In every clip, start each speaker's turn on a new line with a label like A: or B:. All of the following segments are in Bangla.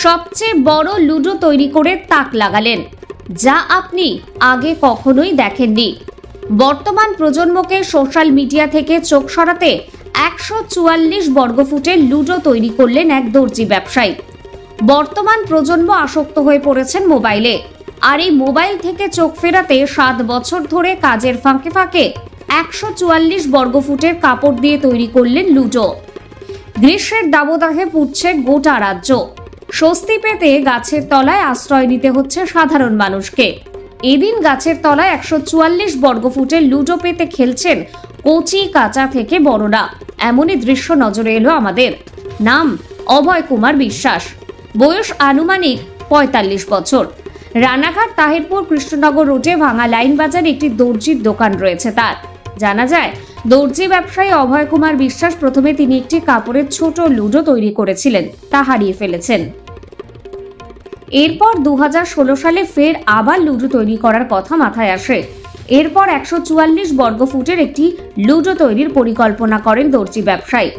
A: সবচেয়ে বড় লুডো তৈরি করে তাক লাগালেন, যা আপনি আগে কখনোই দেখেননি। বর্তমান প্রজন্মকে সোশ্যাল মিডিয়া থেকে চোখ সরাতে 144 বর্গফুটের লুডো তৈরি করলেন এক দর্জি ব্যবসায়ী। বর্তমান প্রজন্ম আসক্ত হয়ে পড়েছেন মোবাইলে, আর এই মোবাইল থেকে চোখ ফেরাতে 7 বছর ধরে কাজের ফাঁকে ফাঁকে 144 বর্গফুটের কাপড় দিয়ে তৈরি করলেন লুডো। গ্রীষ্মের দাবদাহে পুড়ছে গোটা রাজ্য। স্বস্তি পেতে গাছের তলায় আশ্রয় নিতে হচ্ছে সাধারণ মানুষকে। এদিন গাছের তলায় 144 বর্গফুটের লুডো পেতে খেলছেন কচি কাঁচা থেকে বড়রা। এমনই দৃশ্য নজরে এলো আমাদের। নাম অভয় কুমার বিশ্বাস, বয়স আনুমানিক 45 বছর। রানাঘাট তাহিরপুর কৃষ্ণনগর রোডে ভাঙা লাইন বাজারে একটি দর্জির দোকান রয়েছে তার। জানা যায়, দর্জি ব্যবসায়ী অভয় কুমার বিশ্বাস প্রথমে তিনি একটি কাপড়ের ছোট লুডো তৈরি করেছিলেন, তা হারিয়ে ফেলেছেন। এরপর 2016 সালে ফের আবার লুডো তৈরি করার কথা মাথায় আসে। এরপর 144 বর্গফুটের একটি লুডো তৈরির পরিকল্পনা করেন দর্জি ব্যবসায়ী।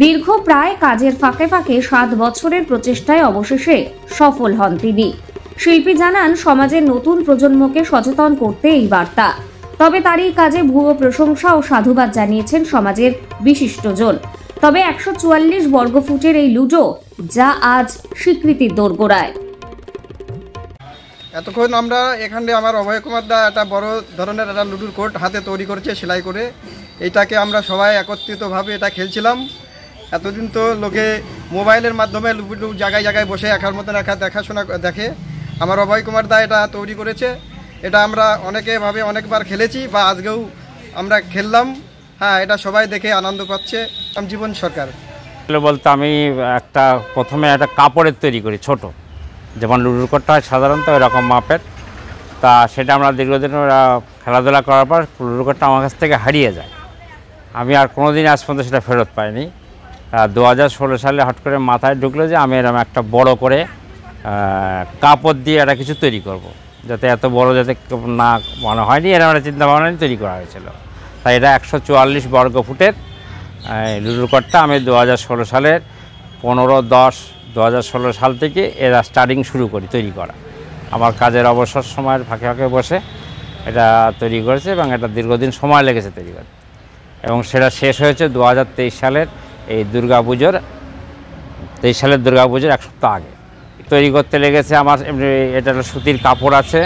A: দীর্ঘ প্রায় কাজের ফাঁকে ফাঁকে 7 বছরের প্রচেষ্টায় অবশেষে সফল হন তিনি। শিল্পী জানান, সমাজের নতুন প্রজন্মকে সচেতন করতে এই বার্তা। তবে তার এই কাজে ভূয় প্রশংসা ও সাধুবাদ জানিয়েছেন সমাজের বিশিষ্টজন। তবে 144 বর্গফুটের এই লুডো, যা আজ স্বীকৃতির দোরগোড়ায়।
B: এতক্ষণ আমরা এখানে আমার অভয় কুমার দা একটা বড় ধরনের একটা লুডুর কোর্ট হাতে তৈরি করেছে সেলাই করে। এইটাকে আমরা সবাই একত্রিতভাবে এটা খেলছিলাম। এতদিন তো লোকে মোবাইলের মাধ্যমে লুডু জায়গায় জায়গায় বসে একার মতন একা দেখাশোনা দেখে। আমার অভয় কুমার দা এটা তৈরি করেছে। এটা আমরা অনেকবার খেলেছি বা আজকেও আমরা খেললাম। হ্যাঁ, এটা সবাই দেখে আনন্দ পাচ্ছে। জীবন সরকার
C: বলতে আমি প্রথমে একটা কাপড়ের তৈরি করি, ছোট যেমন লুডুর কোর্টটা হয় সাধারণত এরকম মাপের। তা সেটা আমরা দীর্ঘদিন খেলাধুলা করার পর লুডুর কোর্টটা আমার কাছ থেকে হারিয়ে যায়। আমি আর কোনোদিন আজ পর্যন্ত সেটা ফেরত পাইনি। 2016 সালে হঠাৎ করে মাথায় ঢুকলো যে আমি এরকম একটা বড় করে কাপড় দিয়ে একটা কিছু তৈরি করব, যাতে এত বড় যাতে না মনে হয়নি, এরকম একটা চিন্তাভাবনা নিয়ে তৈরি করা হয়েছিল। তাই এটা 144 বর্গফুটের লুডুর কোর্টটা আমি 2016 সালের 15-10-2016 সাল থেকে এরা স্টার্টিং শুরু করি তৈরি করা। আমার কাজের অবসর সময়ের ফাঁকে ফাঁকে বসে এটা তৈরি করেছে এবং এটা দীর্ঘদিন সময় লেগেছে তৈরি করতে, এবং সেটা শেষ হয়েছে 2023 সালের এই দুর্গাপুজোর 1 সপ্তাহ আগে। তৈরি করতে লেগেছে আমার এটা সুতির কাপড় আছে,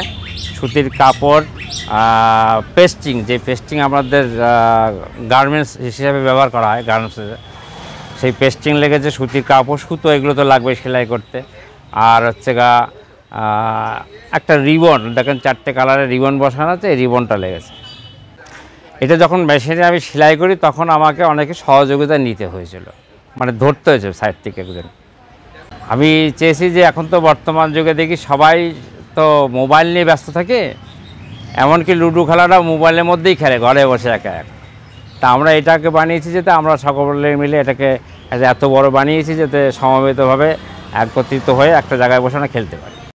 C: সুতির কাপড় পেস্টিং, যে পেস্টিং আমাদের গার্মেন্টস হিসেবে ব্যবহার করা হয় গার্মেন্টসে, সেই পেস্টিং লেগেছে, সুতির কাপড়, সুতো, এগুলো তো লাগবে সেলাই করতে। আর হচ্ছে একটা রিবন, দেখেন 4টে কালারের রিবন বসানো আছে, এই রিবনটা লেগেছে। এটা যখন মেশিনে আমি সেলাই করি তখন আমাকে অনেকে সহযোগিতা নিতে হয়েছিল, মানে ধরতে হয়েছে সাইড থেকে একজন। আমি চেয়েছি যে এখন তো বর্তমান যুগে দেখি সবাই তো মোবাইল নিয়ে ব্যস্ত থাকে, এমনকি লুডো খেলাটা মোবাইলের মধ্যেই খেলে ঘরে বসে একা একা। তা আমরা এটাকে বানিয়েছি যাতে আমরা সকলে মিলে এটাকে এত বড় বানিয়েছি যাতে সমবেতভাবে একত্রিত হয়ে একটা জায়গায় বসে আমরা খেলতে পারি।